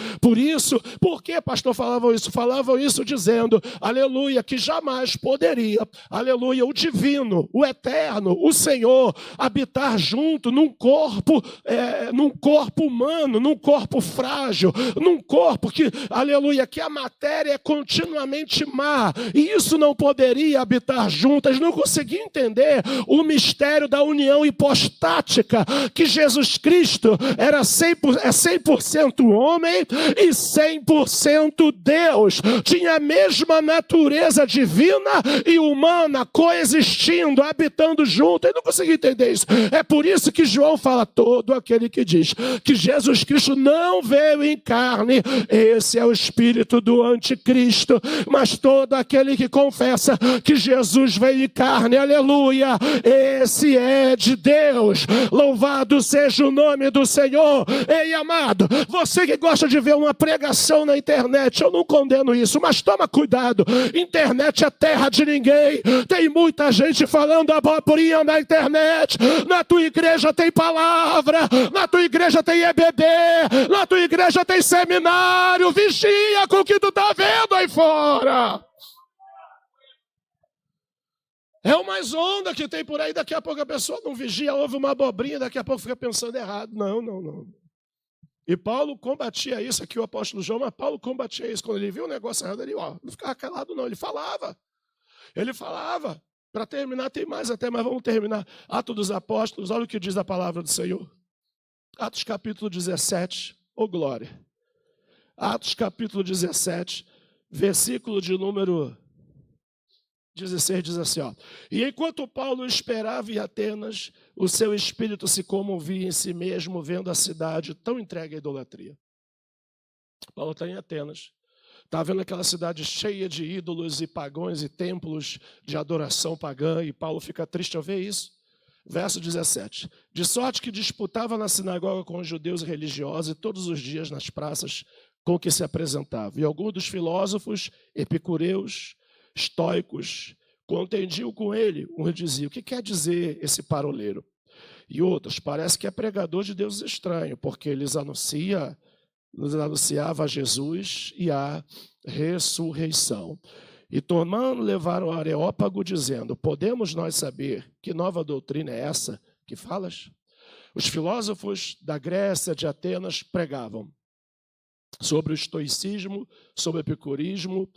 Por que, pastor, falavam isso? Falavam isso dizendo, aleluia, que jamais poderia, aleluia, o divino, o eterno, o Senhor, habitar junto num corpo humano, num corpo frágil, num corpo que, aleluia, que a matéria é continuamente má, e isso não poderia habitar junto. Eles não conseguiam entender o mistério da união hipostática, que Jesus Cristo era 100% homem e 100% Deus, tinha a mesma natureza divina e humana coexistindo, habitando junto. Ele não conseguia entender isso. É por isso que João fala, todo aquele que diz que Jesus Cristo não veio em carne, esse é o espírito do anticristo, mas todo aquele que confessa que Jesus veio em carne, aleluia, esse é de Deus. Louvado seja o nome do Senhor. Ei, amado, você que gosta de ver uma pregação na internet, eu não condeno isso, mas toma cuidado, internet é terra de ninguém. Tem muita gente falando abobrinha na internet. Na tua igreja tem palavra, na tua igreja tem EBD, na tua igreja tem seminário. Vigia com o que tu tá vendo aí fora. É umas ondas que tem por aí, daqui a pouco a pessoa não vigia, ouve uma abobrinha, daqui a pouco fica pensando errado. Não. E Paulo combatia isso, aqui o apóstolo João, mas Paulo combatia isso. Quando ele viu um negócio errado, ele não ficava calado não, ele falava. Para terminar, tem mais até, mas vamos terminar. Atos dos Apóstolos, olha o que diz a palavra do Senhor. Atos capítulo 17, glória. Atos capítulo 17, versículo de número 16, diz assim, E enquanto Paulo esperava em Atenas, o seu espírito se comovia em si mesmo, vendo a cidade tão entregue à idolatria. Paulo está em Atenas. Está vendo aquela cidade cheia de ídolos e pagões e templos de adoração pagã, e Paulo fica triste ao ver isso. Verso 17. De sorte que disputava na sinagoga com os judeus religiosos e todos os dias nas praças com que se apresentava. E alguns dos filósofos, epicureus, estoicos, contendiam com ele. Uns diziam, o que quer dizer esse paroleiro? E outros, parece que é pregador de deuses estranhos, porque eles nos anunciava Jesus e a ressurreição. E tomando, levaram a Areópago, dizendo, podemos nós saber que nova doutrina é essa que falas? Os filósofos da Grécia, de Atenas, pregavam sobre o estoicismo, sobre o epicurismo,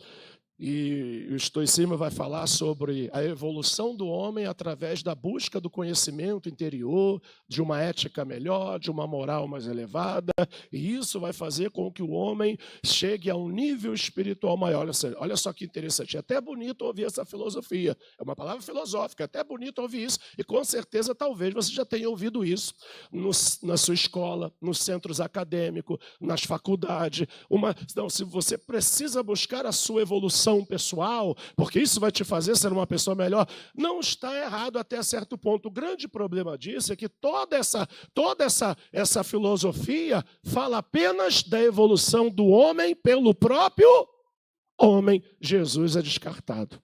e o estoicismo vai falar sobre a evolução do homem através da busca do conhecimento interior, de uma ética melhor, de uma moral mais elevada, e isso vai fazer com que o homem chegue a um nível espiritual maior. Olha só que interessante, é até bonito ouvir essa filosofia, é uma palavra filosófica, é até bonito ouvir isso, e com certeza talvez você já tenha ouvido isso na sua escola, nos centros acadêmicos, nas faculdades. Então, se você precisa buscar a sua evolução pessoal, porque isso vai te fazer ser uma pessoa melhor, não está errado até certo ponto. O grande problema disso é que toda essa filosofia fala apenas da evolução do homem pelo próprio homem. Jesus é descartado.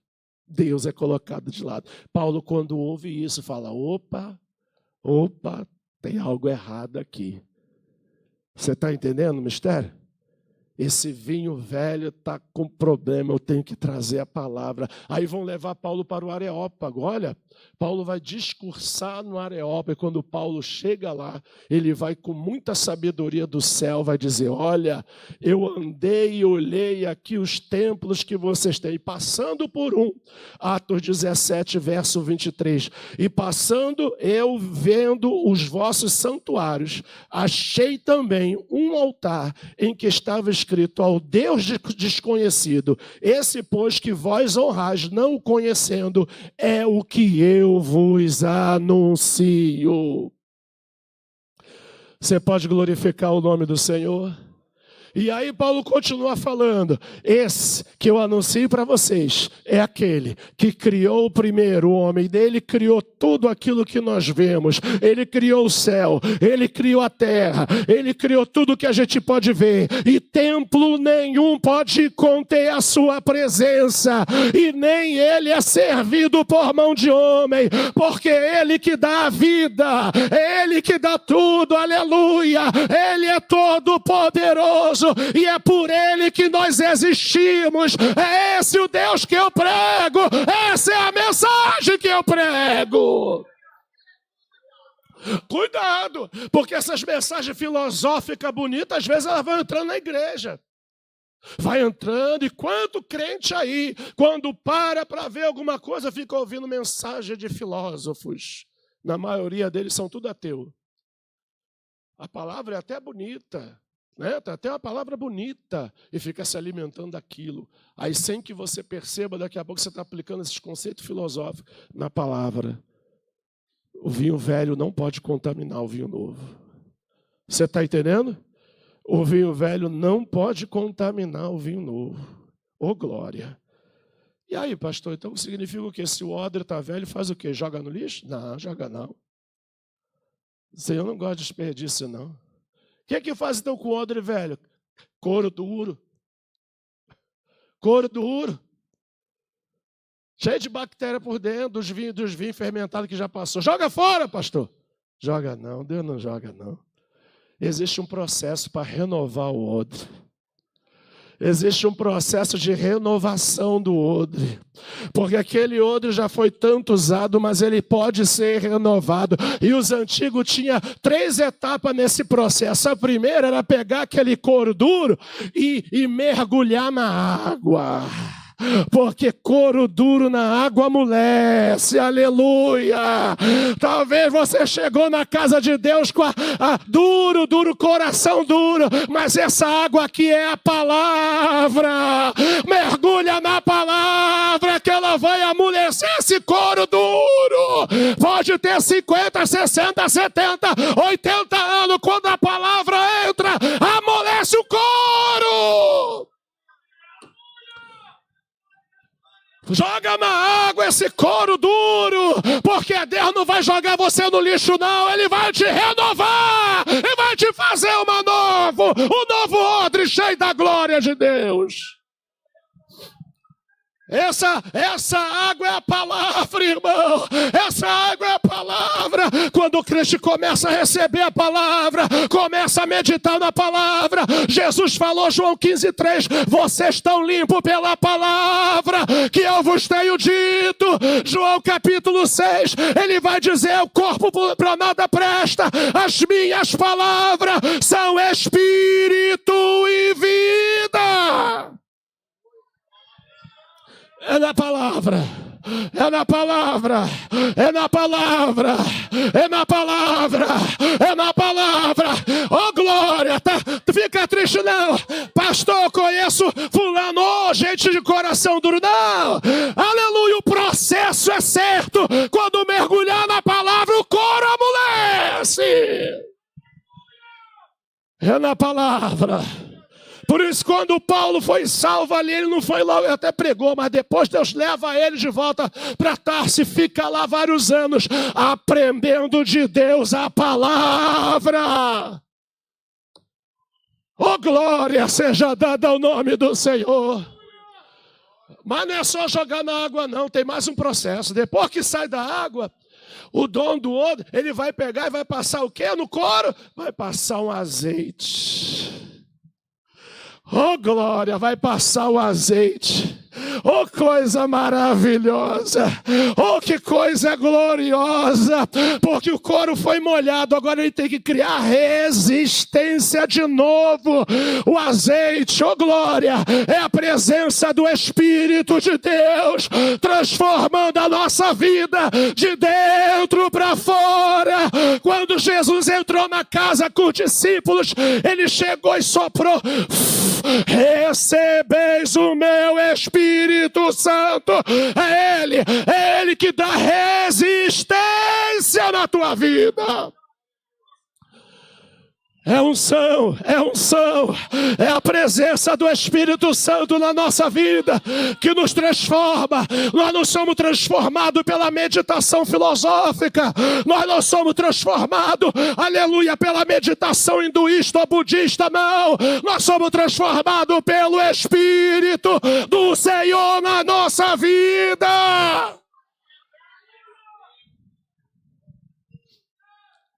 Deus é colocado de lado. Paulo, quando ouve isso, fala, opa, tem algo errado aqui. Você está entendendo o mistério? Esse vinho velho está com problema, eu tenho que trazer a palavra. Aí vão levar Paulo para o Areópago. Olha, Paulo vai discursar no Areópago, e quando Paulo chega lá, ele vai com muita sabedoria do céu, vai dizer, olha, eu andei e olhei aqui os templos que vocês têm, passando por um, Atos 17, verso 23, e passando eu vendo os vossos santuários, achei também um altar em que estava escrito ao Deus desconhecido, esse pois que vós honrais, não o conhecendo, é o que eu vos anuncio. Você pode glorificar o nome do Senhor? E aí Paulo continua falando, esse que eu anuncio para vocês é aquele que criou o primeiro homem, dele criou tudo aquilo que nós vemos, ele criou o céu, ele criou a terra, ele criou tudo que a gente pode ver, e templo nenhum pode conter a sua presença, e nem ele é servido por mão de homem, porque é ele que dá a vida, é ele que dá tudo, aleluia, ele é todo poderoso, e é por ele que nós existimos. É esse o Deus que eu prego, essa é a mensagem que eu prego. Cuidado, porque essas mensagens filosóficas bonitas, às vezes elas vão entrando na igreja. Vai entrando, e quanto crente aí, quando para ver alguma coisa, fica ouvindo mensagem de filósofos. Na maioria deles são tudo ateu. A palavra é até bonita, né? Tá até uma palavra bonita, e fica se alimentando daquilo. Aí, sem que você perceba, daqui a pouco você está aplicando esses conceitos filosóficos na palavra. O vinho velho não pode contaminar o vinho novo. Você está entendendo? O vinho velho não pode contaminar o vinho novo. Ô, glória! E aí, pastor, então significa o quê? Se o odre está velho, faz o quê? Joga no lixo? Não, joga não. Senhor, não gosta de desperdício, não. O que é que faz então com o odre velho? Couro duro. Couro duro. Cheio de bactéria por dentro, dos vinhos fermentados que já passou. Joga fora, pastor. Joga não, Deus não joga não. Existe um processo para renovar o odre. Existe um processo de renovação do odre, porque aquele odre já foi tanto usado, mas ele pode ser renovado. E os antigos tinham 3 etapas nesse processo. A primeira era pegar aquele couro duro e mergulhar na água. Porque couro duro na água amolece, aleluia. Talvez você chegou na casa de Deus com duro, coração duro, mas essa água aqui é a palavra. Mergulha na palavra que ela vai amolecer esse couro duro. Pode ter 50, 60, 70, 80 anos, quando a palavra entra, amolece o couro. Joga na água esse couro duro, porque Deus não vai jogar você no lixo não, Ele vai te renovar, Ele vai te fazer um novo odre cheio da glória de Deus. Essa água é a palavra, irmão. Essa água é a palavra. Quando o crente começa a receber a palavra, começa a meditar na palavra, Jesus falou, João 15:3, vocês estão limpos pela palavra que eu vos tenho dito. João capítulo 6, ele vai dizer, o corpo para nada presta, as minhas palavras são espírito e vida. É na palavra, é na palavra, é na palavra, é na palavra, é na palavra. Oh, glória, tá? Fica triste não. Pastor, eu conheço fulano, gente de coração duro. Não, aleluia, o processo é certo. Quando mergulhar na palavra, o couro amolece. É na palavra. Por isso, quando Paulo foi salvo ali, ele não foi logo, até pregou, mas depois Deus leva ele de volta para Tarso e fica lá vários anos, aprendendo de Deus a palavra. Oh, glória seja dada ao nome do Senhor. Mas não é só jogar na água não, tem mais um processo. Depois que sai da água, o dono do odre, ele vai pegar e vai passar o quê no couro? Vai passar um azeite. Oh, glória, vai passar o azeite. Oh, coisa maravilhosa. Oh, que coisa gloriosa. Porque o couro foi molhado, agora ele tem que criar resistência de novo. O azeite, oh glória, é a presença do Espírito de Deus, transformando a nossa vida de dentro para fora. Quando Jesus entrou na casa com os discípulos, ele chegou e soprou. Recebeis o meu Espírito Santo. É Ele que dá resistência na tua vida. É unção, é a presença do Espírito Santo na nossa vida que nos transforma. Nós não somos transformados pela meditação filosófica, nós não somos transformados, aleluia, pela meditação hinduísta ou budista, não. Nós somos transformados pelo Espírito do Senhor na nossa vida.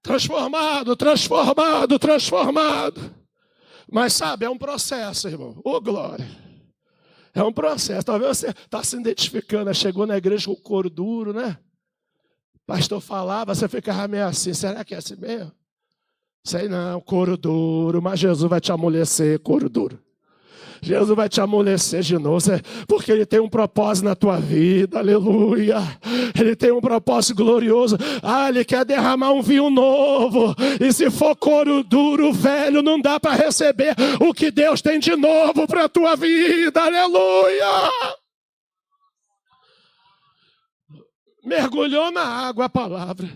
Transformado. Mas sabe, é um processo, irmão. Ô, glória. É um processo. Talvez você está se identificando, chegou na igreja com o couro duro, né? O pastor falava, você ficava meio assim, será que é assim mesmo? Sei não, couro duro, mas Jesus vai te amolecer, couro duro. Jesus vai te amolecer de novo, porque Ele tem um propósito na tua vida, aleluia. Ele tem um propósito glorioso. Ele quer derramar um vinho novo. E se for couro duro, velho, não dá para receber o que Deus tem de novo para a tua vida, aleluia. Mergulhou na água a palavra.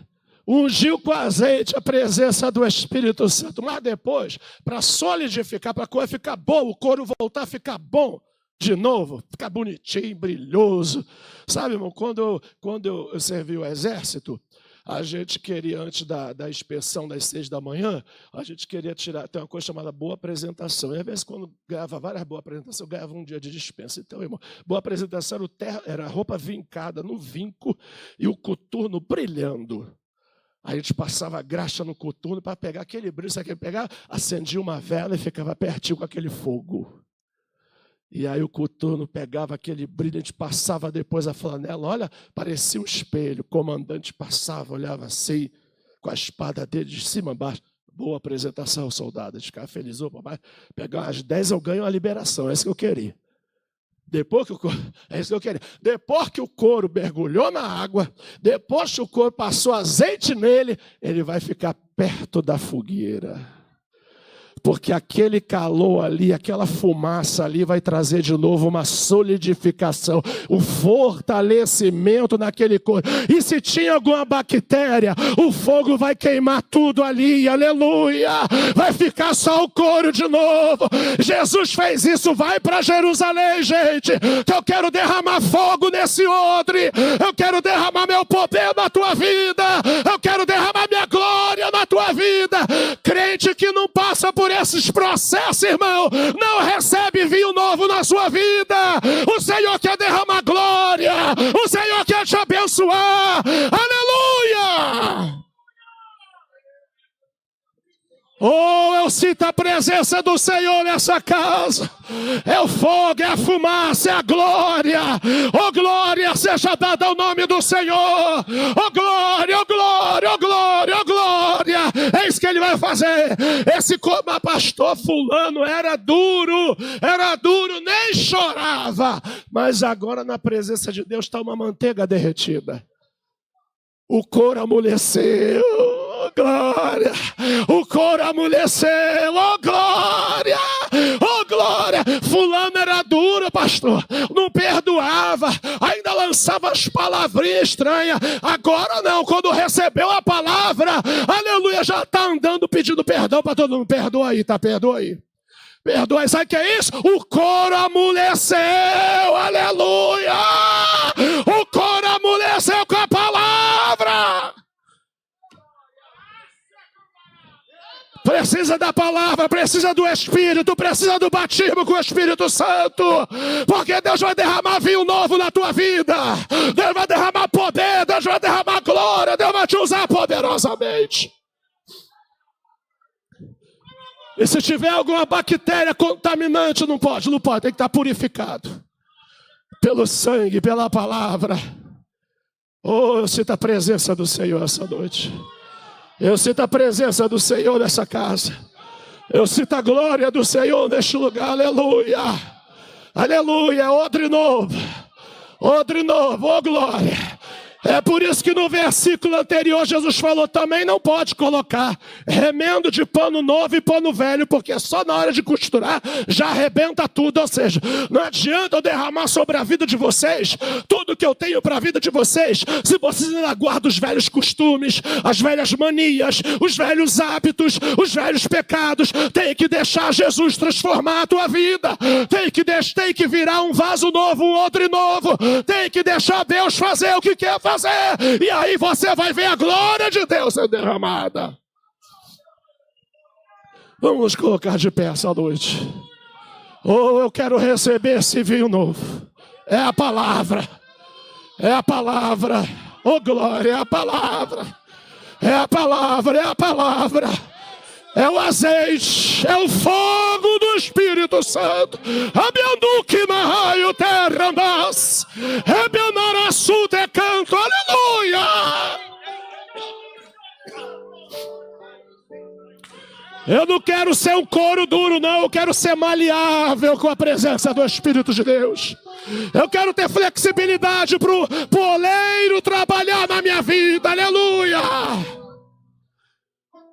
Ungiu com azeite a presença do Espírito Santo. Mas depois, para solidificar, para a coisa ficar boa, o couro voltar a ficar bom de novo, ficar bonitinho, brilhoso. Sabe, irmão, quando eu servi o exército, a gente queria, antes da inspeção das 6 da manhã, a gente queria tirar, tem uma coisa chamada boa apresentação. E às vezes, quando ganhava várias boas apresentações, eu ganhava um dia de dispensa. Então, irmão, boa apresentação era a roupa vincada no vinco e o coturno brilhando. Aí a gente passava graxa no coturno para pegar aquele brilho, sabe o que pegava? Acendia uma vela e ficava pertinho com aquele fogo. E aí o coturno pegava aquele brilho, a gente passava depois a flanela, olha, parecia um espelho. O comandante passava, olhava assim, com a espada dele de cima a baixo. Boa apresentação, soldado. A gente ficava feliz, opa, pegar umas 10 eu ganho a liberação, é isso que eu queria. Depois que o couro mergulhou na água, depois que o couro passou azeite nele, ele vai ficar perto da fogueira. Porque aquele calor ali, aquela fumaça ali vai trazer de novo uma solidificação, um fortalecimento naquele couro. E se tinha alguma bactéria, o fogo vai queimar tudo ali, aleluia. Vai ficar só o couro de novo. Jesus fez isso, vai para Jerusalém, gente. Que eu quero derramar fogo nesse odre. Eu quero derramar meu poder na tua vida. Eu quero derramar minha glória na tua vida. Crente que não passa por esses processos, irmão, não recebe vinho novo na sua vida. O Senhor quer derramar glória, o Senhor quer te abençoar, aleluia. Oh, eu sinto a presença do Senhor nessa casa. É o fogo, é a fumaça, é a glória. Oh, glória seja dada ao nome do Senhor. Oh, glória, oh, glória, oh, glória, oh, glória. É isso que Ele vai fazer. Esse pastor fulano era duro, nem chorava. Mas agora na presença de Deus está uma manteiga derretida. O couro amoleceu. Glória, o couro amoleceu, oh glória, oh glória. Fulano era duro, pastor, não perdoava, ainda lançava as palavrinhas estranhas. Agora não, quando recebeu a palavra, aleluia, já está andando pedindo perdão para todo mundo. Perdoa aí, tá? Perdoa aí. Perdoa, sabe o que é isso? O couro amoleceu, aleluia. O couro amoleceu com a palavra. Precisa da palavra, precisa do Espírito, precisa do batismo com o Espírito Santo, porque Deus vai derramar vinho novo na tua vida, Deus vai derramar poder, Deus vai derramar glória, Deus vai te usar poderosamente. E se tiver alguma bactéria contaminante, não pode, tem que estar purificado pelo sangue, pela palavra. Oh, eu sinto a presença do Senhor essa noite. Eu sinto a presença do Senhor nessa casa. Eu sinto a glória do Senhor neste lugar. Aleluia. Aleluia. Odre novo. Odre novo. Oh glória. É por isso que no versículo anterior Jesus falou, também não pode colocar remendo de pano novo e pano velho, porque só na hora de costurar já arrebenta tudo. Ou seja, não adianta eu derramar sobre a vida de vocês tudo que eu tenho para a vida de vocês, se vocês ainda guardam os velhos costumes, as velhas manias, os velhos hábitos, os velhos pecados. Tem que deixar Jesus transformar a tua vida, tem que virar um vaso novo, um odre novo, tem que deixar Deus fazer o que quer fazer. E aí você vai ver a glória de Deus sendo derramada. Vamos nos colocar de pé essa noite. Oh, eu quero receber esse vinho novo. É a palavra. É a palavra. Oh, glória, é a palavra. É a palavra, é a palavra. É o azeite, é o fogo do Espírito Santo. Abianduque na raio terra nas, rebenaraçu de canto, aleluia. Eu não quero ser um couro duro, não. Eu quero ser maleável com a presença do Espírito de Deus. Eu quero ter flexibilidade para o oleiro trabalhar na minha vida, aleluia.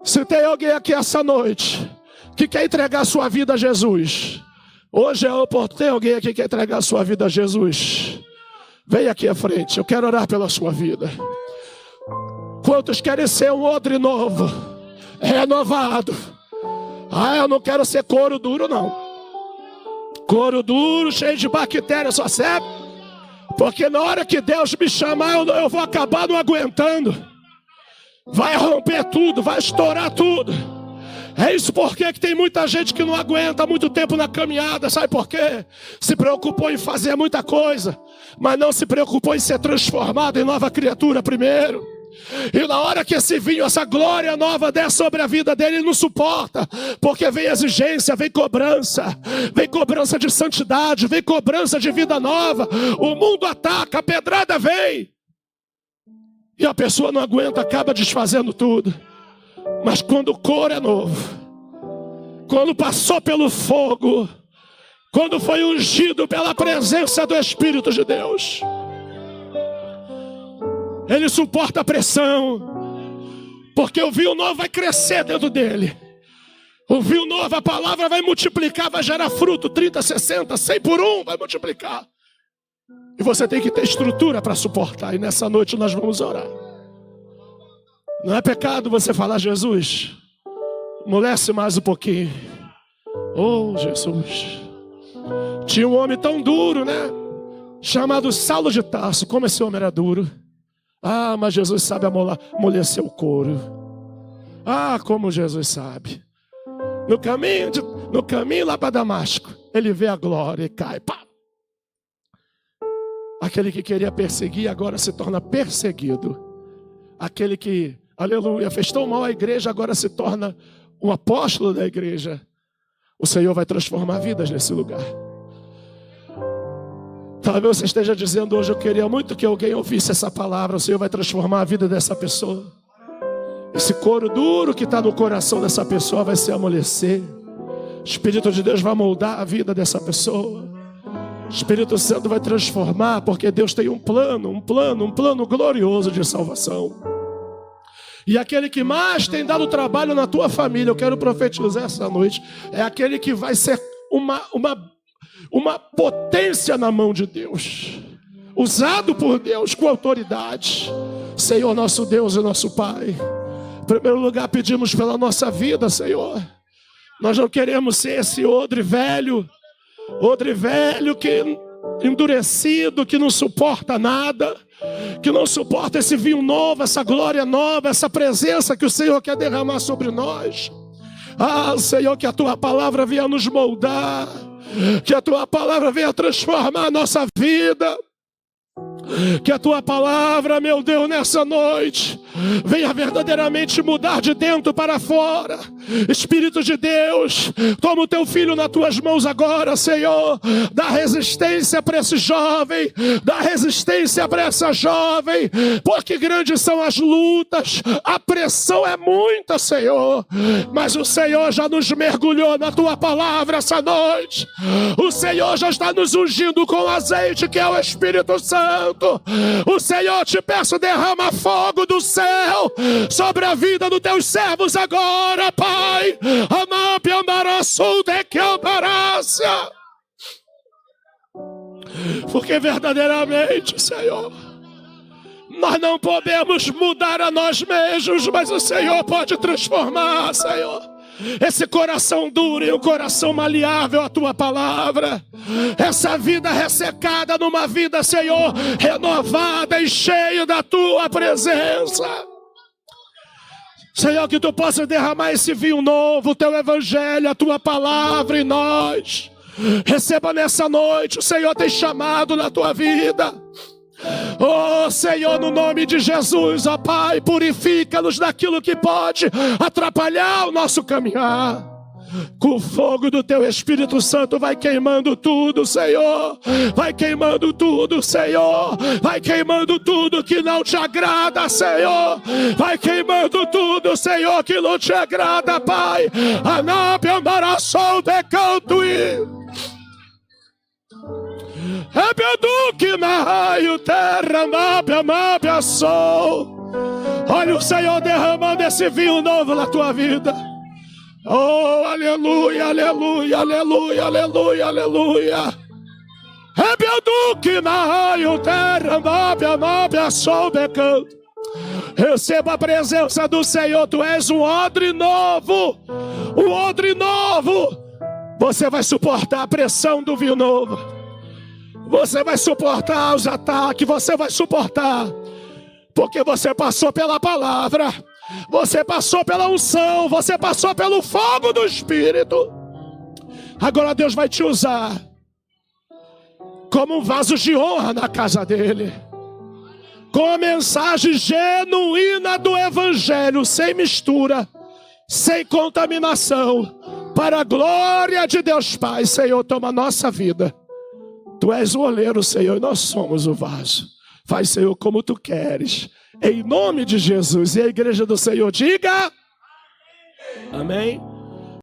Se tem alguém aqui essa noite que quer entregar sua vida a Jesus, hoje é a oportunidade. Tem alguém aqui que quer entregar sua vida a Jesus? Vem aqui à frente, eu quero orar pela sua vida. Quantos querem ser um odre novo, renovado? Ah, eu não quero ser couro duro, não. Couro duro, cheio de bactérias, só serve porque na hora que Deus me chamar, eu vou acabar não aguentando. Vai romper tudo, vai estourar tudo. É isso porque que tem muita gente que não aguenta muito tempo na caminhada. Sabe por quê? Se preocupou em fazer muita coisa, mas não se preocupou em ser transformado em nova criatura primeiro. E na hora que esse vinho, essa glória nova desce sobre a vida dele, ele não suporta, porque vem exigência, vem cobrança de santidade, vem cobrança de vida nova. O mundo ataca, a pedrada vem. E a pessoa não aguenta, acaba desfazendo tudo. Mas quando o couro é novo, quando passou pelo fogo, quando foi ungido pela presença do Espírito de Deus, ele suporta a pressão, porque o vinho novo vai crescer dentro dele. O vinho novo, a palavra vai multiplicar, vai gerar fruto, 30, 60, 100 por 1, vai multiplicar. E você tem que ter estrutura para suportar. E nessa noite nós vamos orar. Não é pecado você falar, Jesus, amolece mais um pouquinho. Oh, Jesus. Tinha um homem tão duro, né? Chamado Saulo de Tarso. Como esse homem era duro. Ah, mas Jesus sabe amolecer o couro. Ah, como Jesus sabe. No caminho lá para Damasco, ele vê a glória e cai. Pá. Aquele que queria perseguir agora se torna perseguido. Aquele que, aleluia, fez tão mal à igreja agora se torna um apóstolo da igreja. O Senhor vai transformar vidas nesse lugar. Talvez você esteja dizendo hoje, eu queria muito que alguém ouvisse essa palavra. O Senhor vai transformar a vida dessa pessoa. Esse couro duro que está no coração dessa pessoa vai se amolecer. O Espírito de Deus vai moldar a vida dessa pessoa. O Espírito Santo vai transformar, porque Deus tem um plano glorioso de salvação. E aquele que mais tem dado trabalho na tua família, eu quero profetizar essa noite, é aquele que vai ser uma potência na mão de Deus, usado por Deus com autoridade. Senhor, nosso Deus e nosso Pai, em primeiro lugar pedimos pela nossa vida, Senhor. Nós não queremos ser esse odre velho que endurecido, que não suporta nada, que não suporta esse vinho novo, essa glória nova, essa presença que o Senhor quer derramar sobre nós. Ah, Senhor, que a Tua palavra venha nos moldar, que a Tua palavra venha transformar a nossa vida, que a Tua palavra, meu Deus, nessa noite venha verdadeiramente mudar de dentro para fora. Espírito de Deus, toma o teu filho nas tuas mãos agora, Senhor. Dá resistência para esse jovem, dá resistência para essa jovem, porque grandes são as lutas, a pressão é muita, Senhor, mas o Senhor já nos mergulhou na tua palavra essa noite. O Senhor já está nos ungindo com azeite, que é o Espírito Santo. O Senhor, te peço, derrama fogo do céu sobre a vida dos teus servos agora, Pai. Amape andaraçu de que andarácia. Porque verdadeiramente, Senhor, nós não podemos mudar a nós mesmos, mas o Senhor pode transformar, Senhor, esse coração duro em um coração maleável à tua palavra. Essa vida ressecada numa vida, Senhor, renovada e cheia da tua presença. Senhor, que tu possas derramar esse vinho novo, o teu evangelho, a tua palavra em nós. Receba nessa noite, o Senhor tem chamado na tua vida. Oh Senhor, no nome de Jesus, ó Pai, purifica-nos daquilo que pode atrapalhar o nosso caminhar. Com o fogo do teu Espírito Santo vai queimando tudo, Senhor. Vai queimando tudo, Senhor. Vai queimando tudo que não te agrada, Senhor. Vai queimando tudo, Senhor, que não te agrada, Pai. Anape ambaraçou de canto e Ebeduque na raio terra, anape sol. Olha o Senhor derramando esse vinho novo na tua vida. Oh, aleluia, aleluia, aleluia, aleluia, aleluia. Ebeduque na raio terra, anape sol de canto. Receba a presença do Senhor. Tu és um odre novo. Um odre novo. Você vai suportar a pressão do vinho novo. Você vai suportar os ataques, você vai suportar, porque você passou pela palavra, você passou pela unção, você passou pelo fogo do Espírito. Agora Deus vai te usar como um vaso de honra na casa dele, com a mensagem genuína do Evangelho, sem mistura, sem contaminação, para a glória de Deus Pai. Senhor, toma a nossa vida. Tu és o oleiro, Senhor, e nós somos o vaso. Faz, Senhor, como tu queres. Em nome de Jesus. E a igreja do Senhor diga amém.